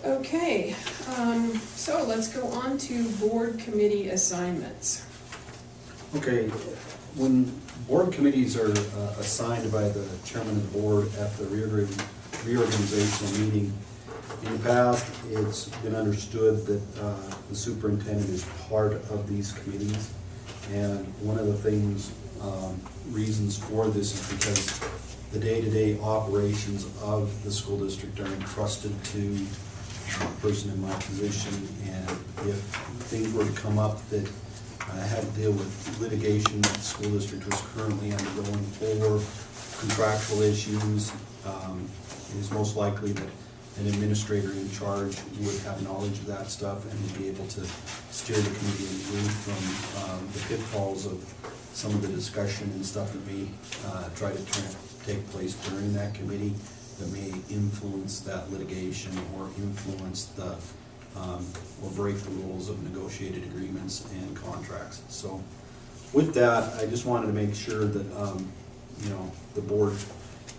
Okay, so let's go on to board committee assignments. Okay, when board committees are assigned by the chairman of the board at the reorganizational meeting, in the past, it's been understood that the superintendent is part of these committees. And one of the things, reasons for this is because the day-to-day operations of the school district are entrusted to a person in my position. And if things were to come up that had to deal with litigation that the school district was currently undergoing or contractual issues, it is most likely that an administrator in charge would have knowledge of that stuff and would be able to steer the committee away from the pitfalls of some of the discussion and stuff that may try to take place during that committee that may influence that litigation or influence the or break the rules of negotiated agreements and contracts. So with that, I just wanted to make sure that you know, the board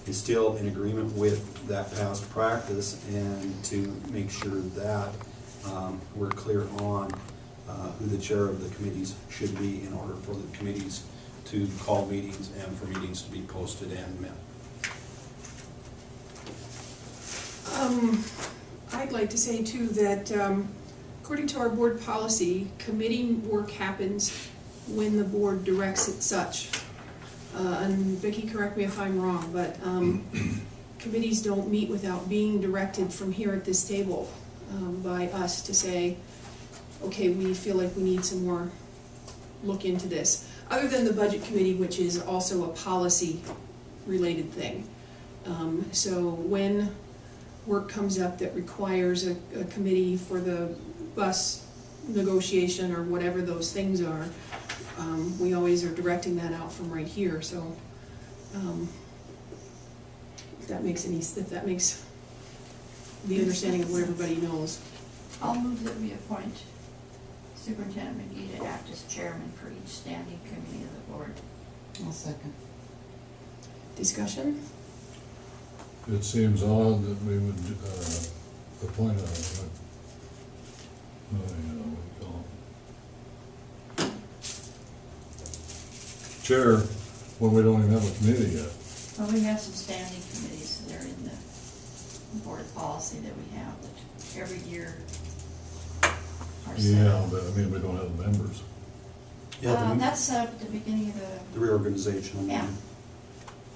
is still in agreement with that past practice, and to make sure that we're clear on who the chair of the committees should be in order for the committees to call meetings and for meetings to be posted and met. I'd like to say too that according to our board policy, committee work happens when the board directs it such. And Vicki, correct me if I'm wrong, but committees don't meet without being directed from here at this table by us to say, okay, we feel like we need some more look into this. Other than the budget committee, which is also a policy related thing. So when work comes up that requires a committee for the bus negotiation or whatever those things are, we always are directing that out from right here. So if that makes the understanding of what everybody knows. I'll move that we appoint Superintendent McGee to act as chairman for each standing committee of the board. I'll second. Discussion? It seems odd that we would appoint a, what do you call it? Chair when we don't even have a committee yet. Well, we have some standing committees that are in the board policy that we have that every year are set. Yeah, but I mean, we don't have members. Yeah, That's at the beginning of the reorganizational meeting. yeah,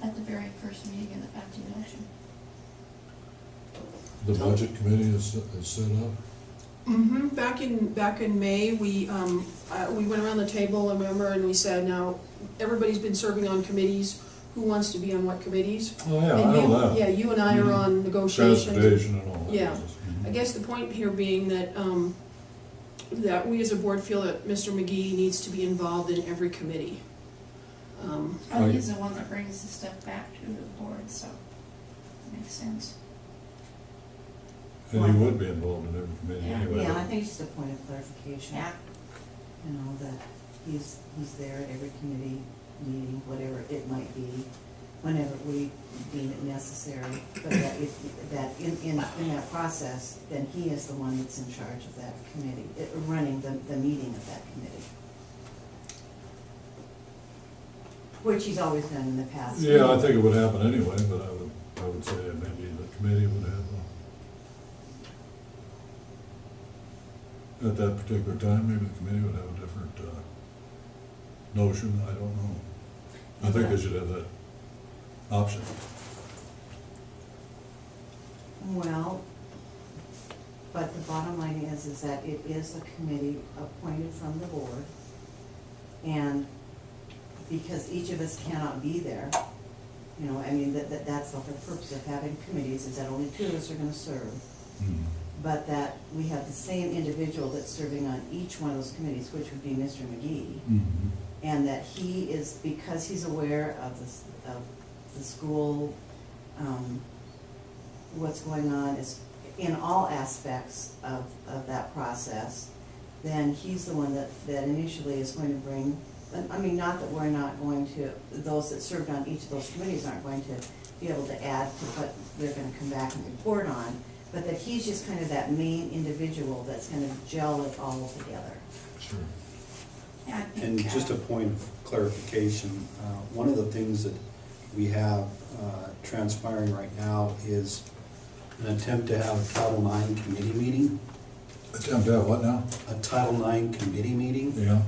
at the very first meeting at the election. The budget committee is set up. Mm-hmm. Back in May, we went around the table, I remember, and we said, now everybody's been serving on committees. Who wants to be on what committees? Oh yeah, And I know that. Yeah, you and I are on negotiations. Transportation and all that. Yeah. I guess the point here being that that we as a board feel that Mr. McGee needs to be involved in every committee. Well, he's the one that brings the stuff back to the board, so it makes sense. And he would be involved in every committee Yeah. anyway. Yeah, I think it's just a point of clarification. Yeah. You know, that he's there at every committee meeting, whatever it might be, whenever we deem it necessary. But that in that process, then he is the one that's in charge of that committee, running the meeting of that committee. Which he's always done in the past. Yeah, I think it would happen anyway, but I would say maybe the committee would have at that particular time, maybe the committee would have a different notion, I don't know. I think they should have that option. Well, but the bottom line is that it is a committee appointed from the board, and because each of us cannot be there, you know, I mean, that's the whole purpose of having committees, is that only two of us are gonna serve. Hmm. But that we have the same individual that's serving on each one of those committees, which would be Mr. McGee. Mm-hmm. And that he is, because he's aware of the school, what's going on is in all aspects of that process, then he's the one that initially is going to bring, I mean, not that we're not going to, those that served on each of those committees aren't going to be able to add to what they're going to come back and report on, but that he's just kind of that main individual that's gonna gel it all together. Sure. Yeah, I think, And just a point of clarification, one of the things that we have transpiring right now is an attempt to have a Title IX committee meeting, Attempt to have what now? a Title IX committee meeting. Yeah,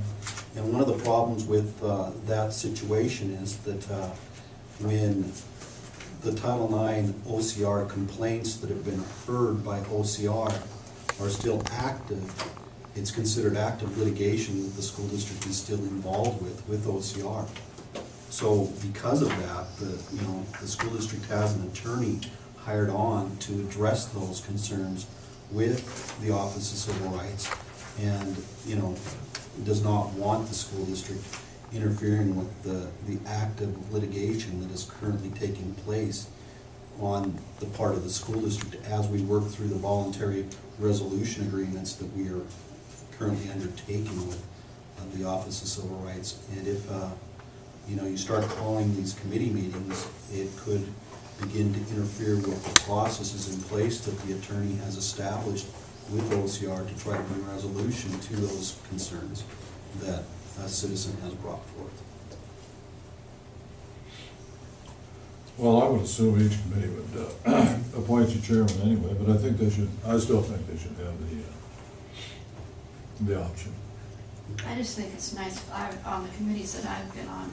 And one of the problems with that situation is that when the Title IX OCR complaints that have been heard by OCR are still active, it's considered active litigation that the school district is still involved with OCR. So because of that, the school district has an attorney hired on to address those concerns with the Office of Civil Rights, and, does not want the school district interfering with the active litigation that is currently taking place on the part of the school district as we work through the voluntary resolution agreements that we are currently undertaking with the Office of Civil Rights. And if you start calling these committee meetings, it could begin to interfere with the processes in place that the attorney has established with OCR to try to bring resolution to those concerns that a citizen has brought forth. well, I would assume each committee would appoint a chairman anyway, but I still think they should have the option. I just think it's nice, on the committees that I've been on,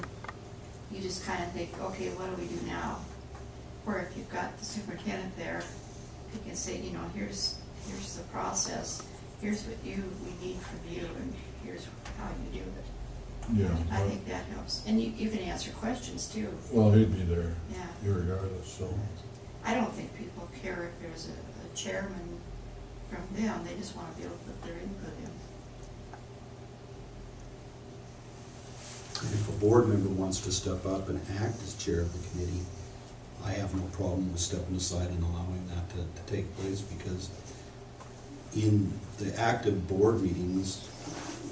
you just kind of think, okay, what do we do now? Or if you've got the superintendent there, you can say, here's the process, here's what we need from you, and here's how you do it. Yeah. I think that helps. And you can answer questions too. Well, he'd be there Yeah. irregardless, so. I don't think people care if there's a chairman from them, they just want to be able to put their input in. And if a board member wants to step up and act as chair of the committee, I have no problem with stepping aside and allowing that to take place, because in the active board meetings,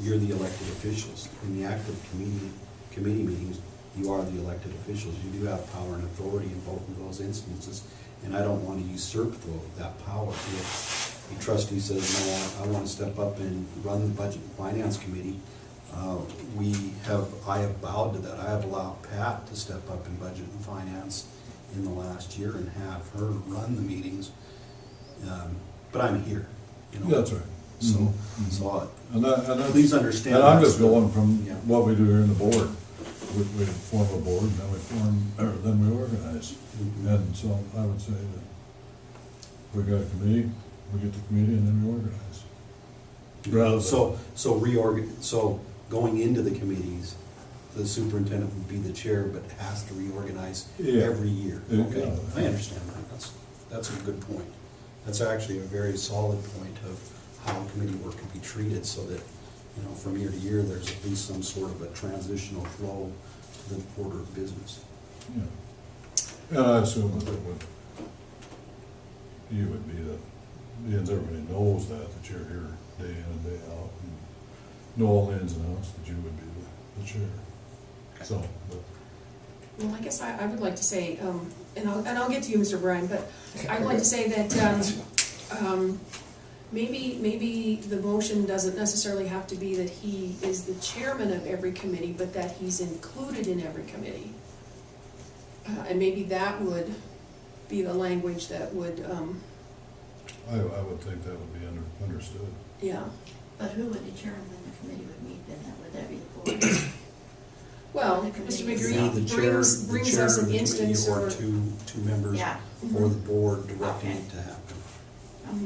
you're the elected officials. In the active committee meetings, you are the elected officials. You do have power and authority in both of those instances, and I don't want to usurp that power. If a trustee says, no, I want to step up and run the Budget and Finance Committee, I have bowed to that. I have allowed Pat to step up in Budget and Finance in the last year and have her run the meetings, but I'm here. That's right. So, Mhm. so And that's- please understand. And I'm that's just going from Yeah. what we do here in the board. We form a board, and then we organize. Mhm. And so I would say that we got a committee, we get the committee, and then we organize. Rather than- So going into the committees, the superintendent would be the chair, but has to reorganize Yeah. every year. Yeah. Okay, I understand that. That's a good point. That's actually a very solid point of how committee work can be treated, so that, from year to year, there's at least some sort of a transitional flow to the order of business. Yeah. And I assume that you would be because everybody knows that you're here day in and day out, and know all the ins and outs, that you would be the chair. So, but, Well, I guess I would like to say, and I'll get to you, Mr. Bryan, but I'd like to say that maybe the motion doesn't necessarily have to be that he is the chairman of every committee, but that he's included in every committee. And maybe that would be the language that would, I would think that would be understood. yeah. But who would determine when the committee would meet then? Would that be the board? Well, The Mr. committee. McGee The chair brings us of an the instance committee, or. or two members, Yeah. or the board directing Okay. it to happen.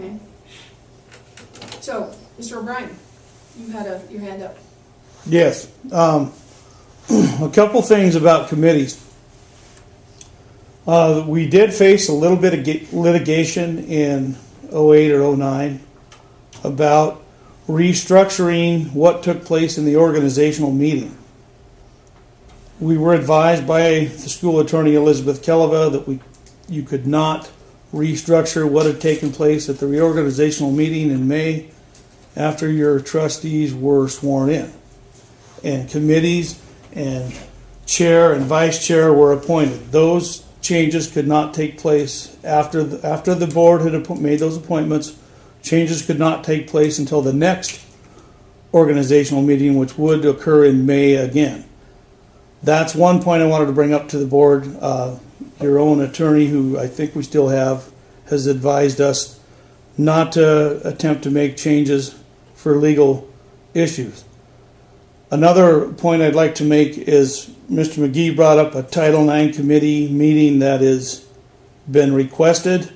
Okay. So, Mr. O'Brien, you had your hand up. Yes. A couple things about committees. We did face a little bit of litigation in 08 or 09 about restructuring what took place in the organizational meeting. We were advised by the school attorney Elizabeth Keleva that you could not restructure what had taken place at the reorganizational meeting in May after your trustees were sworn in. And committees and chair and vice chair were appointed. Those changes could not take place after the board had made those appointments. Changes could not take place until the next organizational meeting, which would occur in May again. That's one point I wanted to bring up to the board. Your own attorney, who I think we still have, has advised us not to attempt to make changes for legal issues. Another point I'd like to make is Mr. McGee brought up a Title IX committee meeting that has been requested.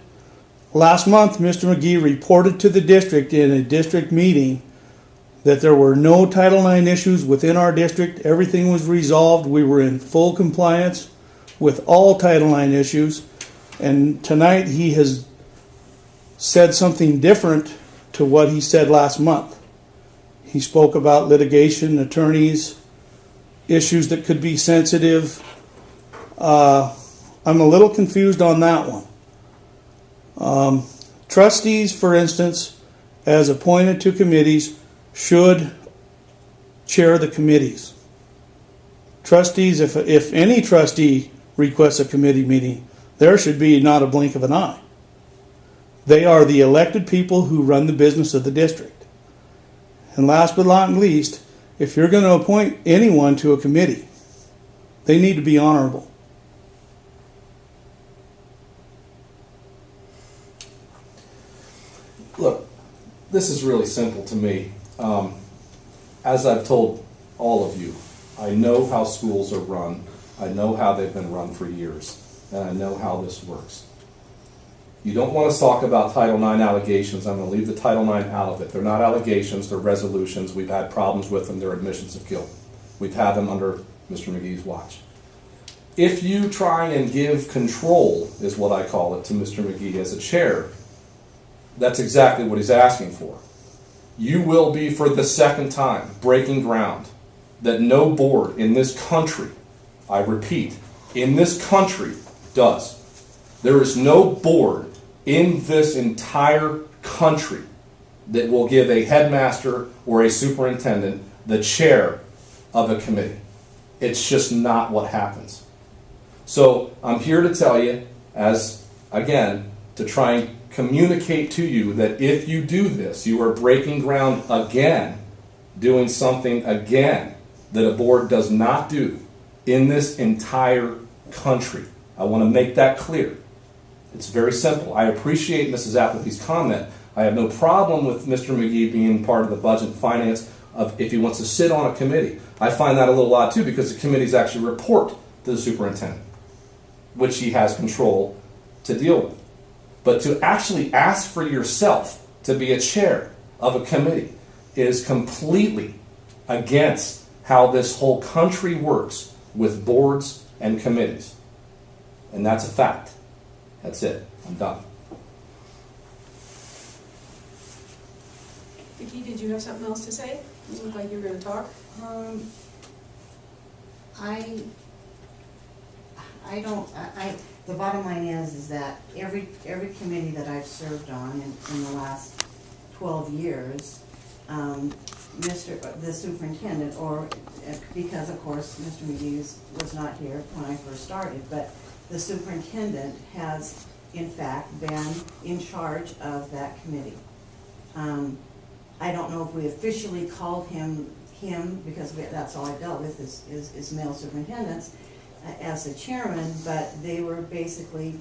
Last month, Mr. McGee reported to the district in a district meeting that there were no Title IX issues within our district. Everything was resolved. We were in full compliance with all Title IX issues. And tonight he has said something different to what he said last month. He spoke about litigation, attorneys, issues that could be sensitive. I'm a little confused on that one. Trustees, for instance, as appointed to committees, should chair the committees. Trustees, if any trustee requests a committee meeting, there should be not a blink of an eye. They are the elected people who run the business of the district. And last but not least, if you're going to appoint anyone to a committee, they need to be honorable. Look, this is really simple to me. As I've told all of you, I know how schools are run. I know how they've been run for years, and I know how this works. You don't want to talk about Title IX allegations. I'm going to leave the Title IX out of it. They're not allegations, they're resolutions. We've had problems with them. They're admissions of guilt. We've had them under Mr. McGee's watch. If you try and give control, is what I call it, to Mr. McGee as a chair, that's exactly what he's asking for. You will be, for the second time, breaking ground that no board in this country, I repeat, in this country does. There is no board in this entire country that will give a headmaster or a superintendent the chair of a committee. It's just not what happens. So I'm here to tell you, as again, to try and communicate to you that if you do this, you are breaking ground again, doing something again that a board does not do in this entire country. I want to make that clear. It's very simple. I appreciate Mrs. Appleby's comment. I have no problem with Mr. McGee being part of the budget and finance of if he wants to sit on a committee. I find that a little odd too, because the committees actually report to the superintendent, which he has control to deal with. But to actually ask for yourself to be a chair of a committee is completely against how this whole country works with boards and committees. And that's a fact. That's it. I'm done. Vicki, did you have something else to say? You look like you were going to talk. The bottom line is that every committee that I've served on in the last 12 years, the superintendent, or because of course Mr. McGee was not here when I first started, but the superintendent has in fact been in charge of that committee. I don't know if we officially called him because that's all I dealt with is male superintendents as the chairman, but they were basically,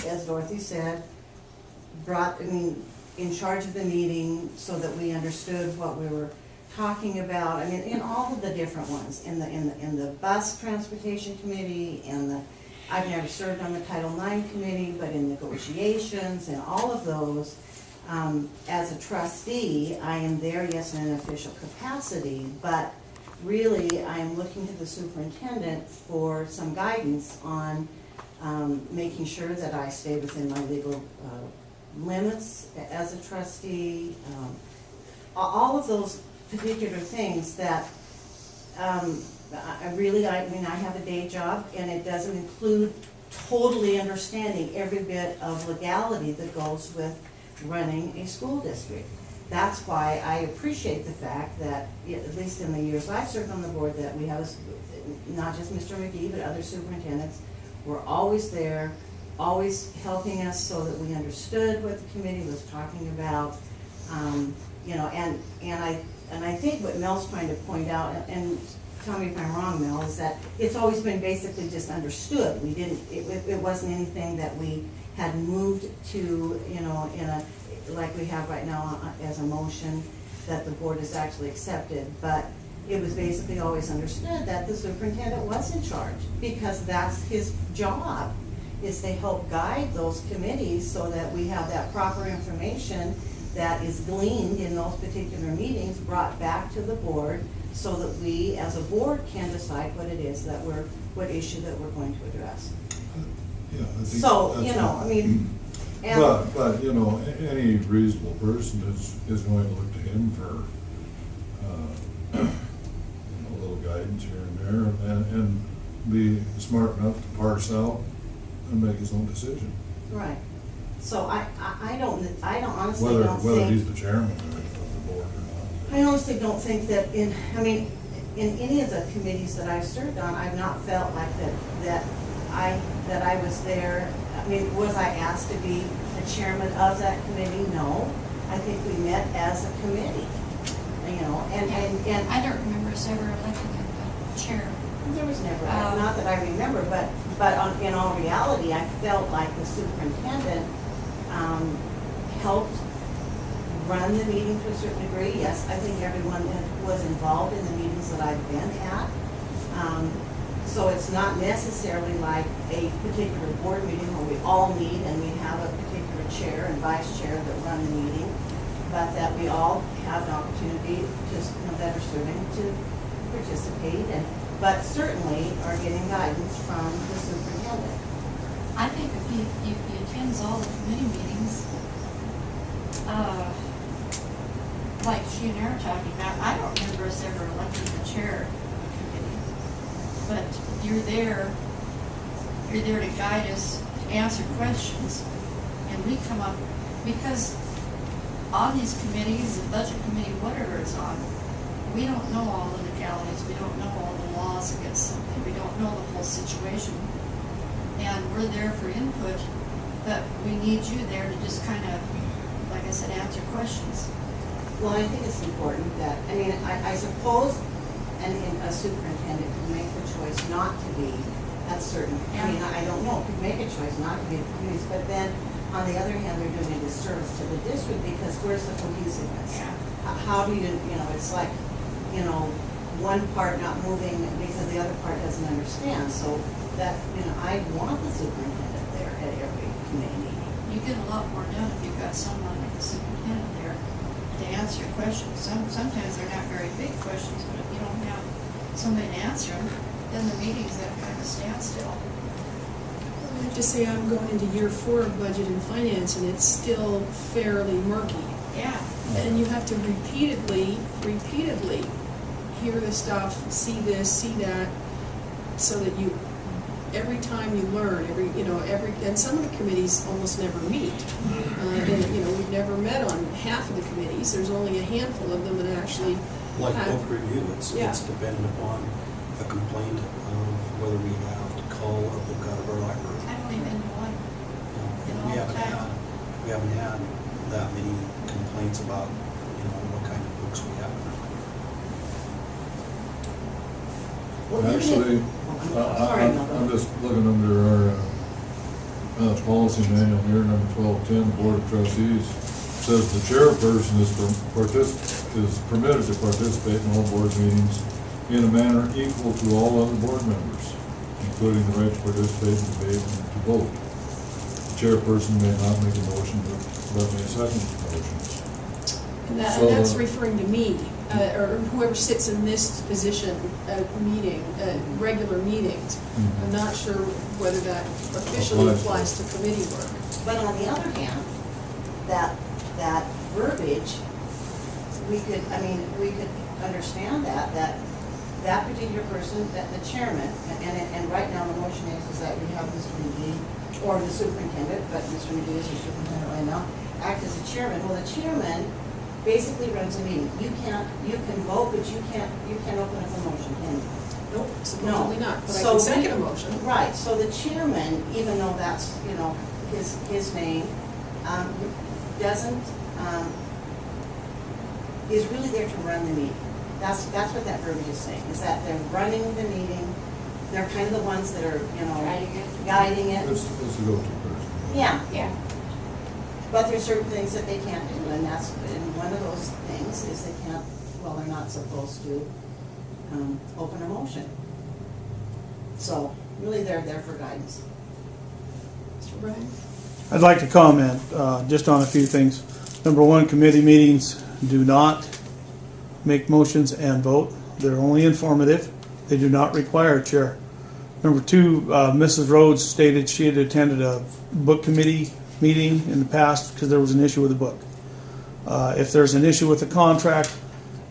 as Dorothy said, in charge of the meeting so that we understood what we were talking about. I mean, in all of the different ones, in the bus transportation committee, I've never served on the Title IX committee, but in negotiations and all of those, as a trustee, I am there, yes, in an official capacity, but really I am looking to the superintendent for some guidance on making sure that I stay within my legal limits as a trustee, all of those particular things that I have a day job, and it doesn't include totally understanding every bit of legality that goes with running a school district. That's why I appreciate the fact that, at least in the years I've served on the board, that we have, not just Mr. McGee, but other superintendents, were always there, always helping us so that we understood what the committee was talking about. You know, and I think what Mel's trying to point out, and tell me if I'm wrong, Mel, is that it's always been basically just understood. We didn't, it wasn't anything that we had moved to, you know, in a, like we have right now as a motion that the board has actually accepted. But it was basically always understood that the superintendent was in charge, because that's his job, is to help guide those committees so that we have that proper information that is gleaned in those particular meetings brought back to the board, so that we as a board can decide what it is that what issue that we're going to address. Yeah, I think So, that's you know, what- I mean, and, But, you know, any reasonable person is going to look to him for, you know, a little guidance here and there, and be smart enough to parse out and make his own decision. right. So I honestly Whether, don't whether he's think, the chairman of the board or not. I honestly don't think that in any of the committees that I've served on, I've not felt like that I was there. I mean, was I asked to be the chairman of that committee? No. I think we met as a committee, you know, and I don't remember us ever electing a chair. there was never, not that I remember, but in all reality, I felt like the superintendent helped run the meeting to a certain degree. Yes, I think everyone that was involved in the meetings that I've been at. So it's not necessarily like a particular board meeting where we all meet and we have a particular chair and vice chair that run the meeting, but that we all have an opportunity to, you know, that are serving to participate, but certainly are getting guidance from the superintendent. I think if he attends all the committee meetings, like she and I are talking about, I don't remember us ever electing the chair of a committee. But you're there to guide us, to answer questions, and we come up, because on these committees, the budget committee, whatever it's on, we don't know all the legalities, we don't know all the laws against something, we don't know the whole situation. And we're there for input, but we need you there to just kind of, like I said, answer questions. Well, I think it's important that, I mean, I suppose a superintendent can make the choice not to be at certain, I mean, I don't know, could make a choice not to be at committees, but then, on the other hand, they're doing a disservice to the district, because where's the cohesiveness? Yeah. How do you know, it's like, you know, one part not moving because the other part doesn't understand, so that, you know, I want the superintendent there at every committee meeting. You get a lot more done if you've got someone like the superintendent there to answer your questions. Sometimes they're not very big questions, but if you don't have somebody to answer them, then the meeting's at kind of standstill. I have to say, I'm going into year 4 of budget and finance, and it's still fairly murky. Yeah. And you have to repeatedly hear the stuff, see this, see that, so that you, every time you learn, and some of the committees almost never meet. And, you know, we've never met on half of the committees. There's only a handful of them that actually Like have. book review, it's dependent upon a complaint of whether we have to cull a book out of our library. I don't even know what. And we haven't had that many complaints about, you know, what kind of books we have. Well, even if- Actually, Sorry, I'm just looking under our policy manual here, number 1210, the Board of Trustees. Says the chairperson is permitted to participate in all board meetings in a manner equal to all other board members, including the right to participate in debate and to vote. The chairperson may not make a motion, but let me second the motion. And So, that's referring to me, or whoever sits in this position at regular meetings. I'm not sure whether that officially applies to committee work. But on the other hand, that verbiage, we could understand that particular person, that the chairman, and right now the motion is that we have Mr. McGee, or the superintendent, but Mr. McGee is the superintendent right now, act as the chairman. Well, the chairman basically runs a meeting. You can vote, but you can't open up a motion, can you? Nope, supposedly not, but I So can second a motion. Right, so the chairman, even though that's, his name, doesn't, is really there to run the meeting. That's what that verbiage is saying, is that they're running the meeting, they're kind of the ones that are, guiding it. It's a go-to person. Yeah, Yeah. but there's certain things that they can't do, and one of those things is they can't, they're not supposed to open a motion. So, really, they're there for guidance. Mr. Bryan? I'd like to comment just on a few things. Number one, committee meetings do not make motions and vote. They're only informative. They do not require a chair. Number two, Mrs. Rhodes stated she had attended a book committee meeting in the past because there was an issue with the book. If there's an issue with the contract,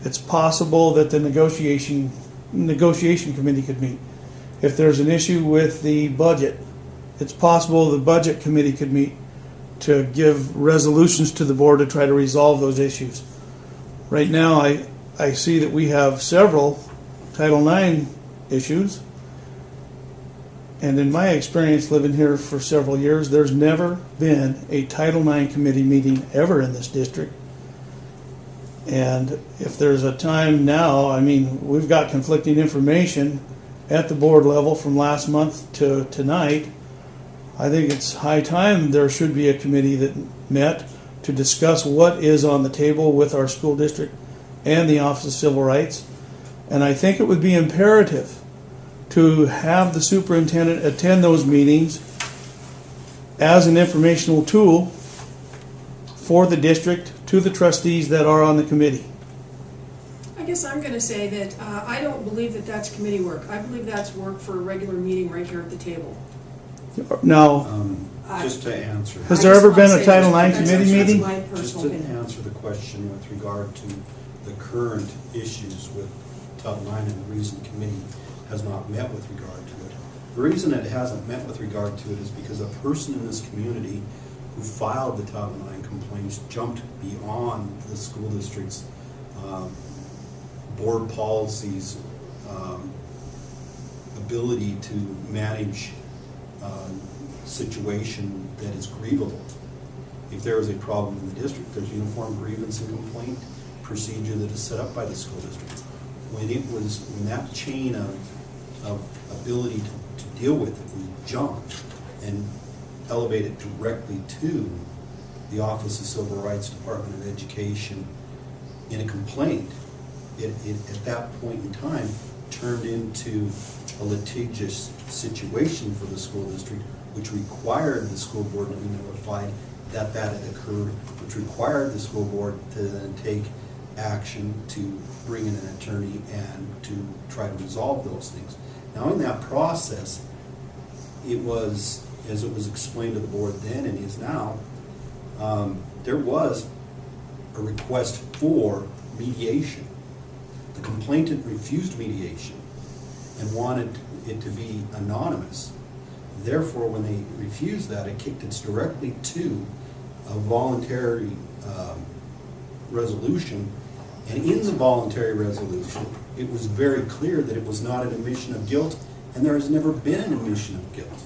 it's possible that the negotiation committee could meet. If there's an issue with the budget, it's possible the budget committee could meet to give resolutions to the board to try to resolve those issues. Right now, I see that we have several Title IX issues. And in my experience living here for several years, there's never been a Title IX committee meeting ever in this district. And if there's a time now, we've got conflicting information at the board level from last month to tonight. I think it's high time there should be a committee that met to discuss what is on the table with our school district and the Office of Civil Rights. And I think it would be imperative to have the superintendent attend those meetings as an informational tool for the district to the trustees that are on the committee. I guess I'm going to say that I don't believe that that's committee work. I believe that's work for a regular meeting right here at the table. Now, Just to answer. has there ever been a Title IX committee meeting? That's my Just personal to opinion. answer the question with regard to the current issues with Title IX and the reason the committee has not met with regard to it. The reason it hasn't met with regard to it is because a person in this community who filed the Title IX complaints jumped beyond the school district's board policies, ability to manage situation that is grievable. If there is a problem in the district, there's uniform grievance and complaint procedure that is set up by the school district. When that chain of ability to deal with it was jumped and elevated directly to the Office of Civil Rights, Department of Education in a complaint, it at that point in time turned into a litigious situation for the school district, which required the school board to be notified that that had occurred, which required the school board to then take action to bring in an attorney and to try to resolve those things. Now, in that process, it was, as it was explained to the board then and is now, there was a request for mediation. The complainant refused mediation and wanted it to be anonymous. Therefore, when they refused that, it kicked it directly to a voluntary resolution. And in the voluntary resolution, it was very clear that it was not an admission of guilt, and there has never been an admission of guilt.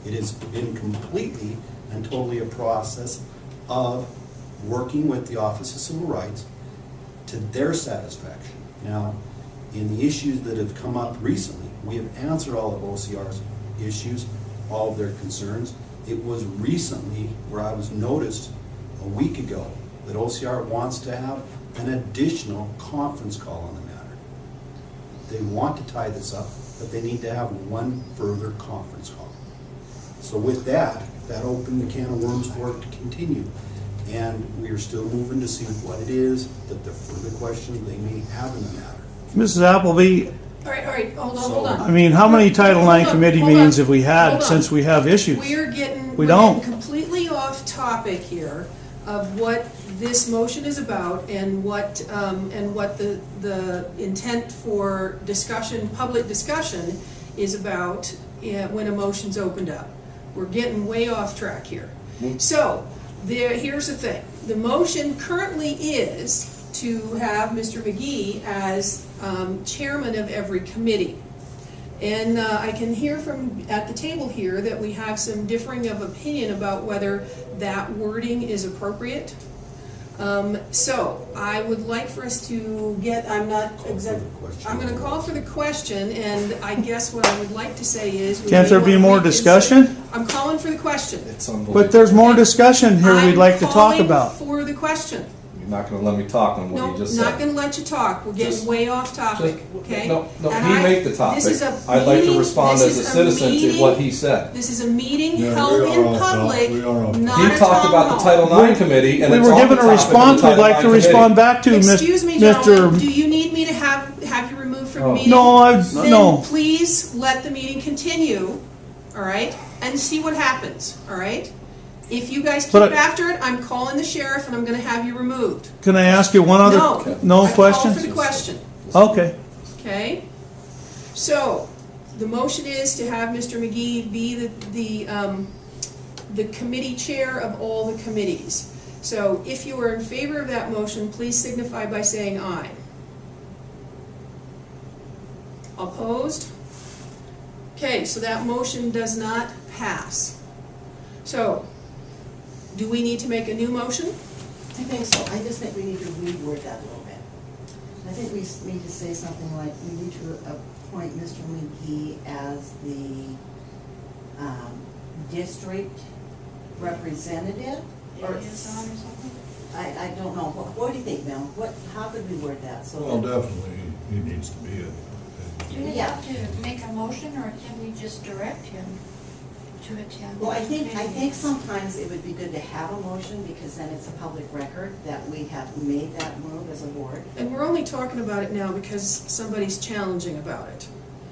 It has been completely and totally a process of working with the Office of Civil Rights to their satisfaction. Now, in the issues that have come up recently, we have answered all of OCR's issues, all of their concerns. It was recently where I was noticed a week ago that OCR wants to have an additional conference call on the matter. They want to tie this up, but they need to have one further conference call. So with that, that opened the can of worms for it to continue. And we are still moving to see what it is, that the further questions they may have in the matter. Mrs. Appleby, All right, hold on. how many Title IX committee hold on, meetings have we hold had on. since we have issues? We're getting don't. completely off topic here of what this motion is about and what the intent for discussion, public discussion, is about when a motion's opened up. We're getting way off track here. So here's the thing: the motion currently is to have Mr. McGee as chairman of every committee. And I can hear from at the table here that we have some differing of opinion about whether that wording is appropriate. So I would like for us to get, I'm going to call for the question, and I guess what I would like to say is. Can't there be more discussion? I'm calling for the question. It's unbelievable. But there's more discussion here we'd like to talk about. I'm calling for the question. You're not gonna let me talk on what No, you just said. not going to let you talk. We're getting Just- way off topic, okay? No, And he made the topic. This is a I'd like to meeting- respond this as a is citizen to meeting- what he said. This is a meeting Yeah, held we are in off topic. public, We are off not He a talked town about the hall. Title IX committee, and We it's were on the given a topic of the response, we'd Title like IX to respond committee. back to Excuse me, gentlemen, do Mr. you need me to have you removed from the Oh. meeting? No, Then no. please let the meeting continue, all right, and see what happens, all right? If you guys keep But after it, I'm calling the sheriff and I'm gonna have you removed. Can I ask you one other? No I questions? called for the question, Okay. okay? So, the motion is to have Mr. McGee be the committee chair of all the committees. So, if you are in favor of that motion, please signify by saying aye. Opposed? Okay, so that motion does not pass. So, do we need to make a new motion? I think so. I just think we need to reword that a little bit. I think we need to say something like, we need to appoint Mr. McGee as the district representative. Or Liaison or something? I don't know. What do you think, Mel? How could we word that? So Well, that- definitely, he needs to be it. Do we Yeah. have to make a motion, or can we just direct him to attend? Well, I the think meeting? sometimes it would be good to have a motion, because then it's a public record that we have made that move as a board. And we're only talking about it now because somebody's challenging about it.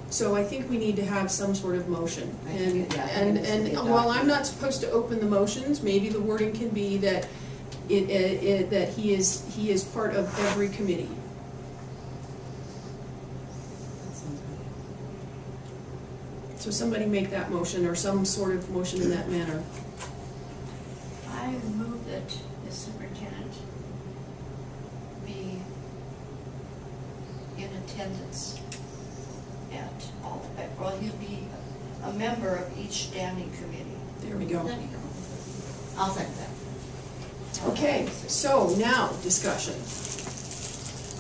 So I think we need to have some sort of motion. I think And, it needs to be and while I'm adopted. not supposed to open the motions, maybe the wording can be that that he is part of every committee. That sounds good. So somebody make that motion or some sort of motion in that manner. I move that the superintendent be in attendance at all, well, he'll be a member of each standing committee. There we go. There you go. I'll second that. Okay, so now discussion.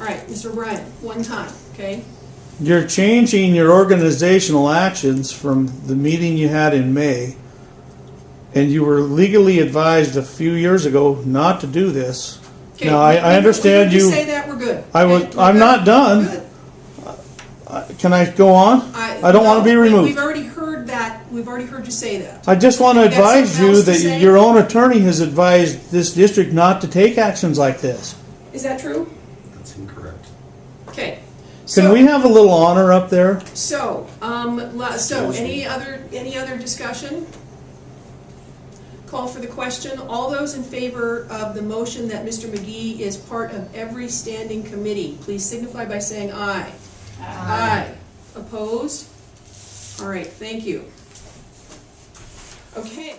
All right, Mr. O'Brien, one time, okay? You're changing your organizational actions from the meeting you had in May, and you were legally advised a few years ago not to do this. Okay, Now, I understand we you. say that, we're good. I was. Okay, we're I'm good. not done. Good. Can I go on? I don't want to be No, removed. We've already heard that, we've already heard you say that. I just want to You got advise something you else to that say? your own attorney has advised this district not to take actions like this. Is that true? That's incorrect. Okay. Can we have a little honor up there? So, any other discussion? Call for the question. All those in favor of the motion that Mr. McGee is part of every standing committee, please signify by saying aye. Aye. Opposed? All right, thank you. Okay.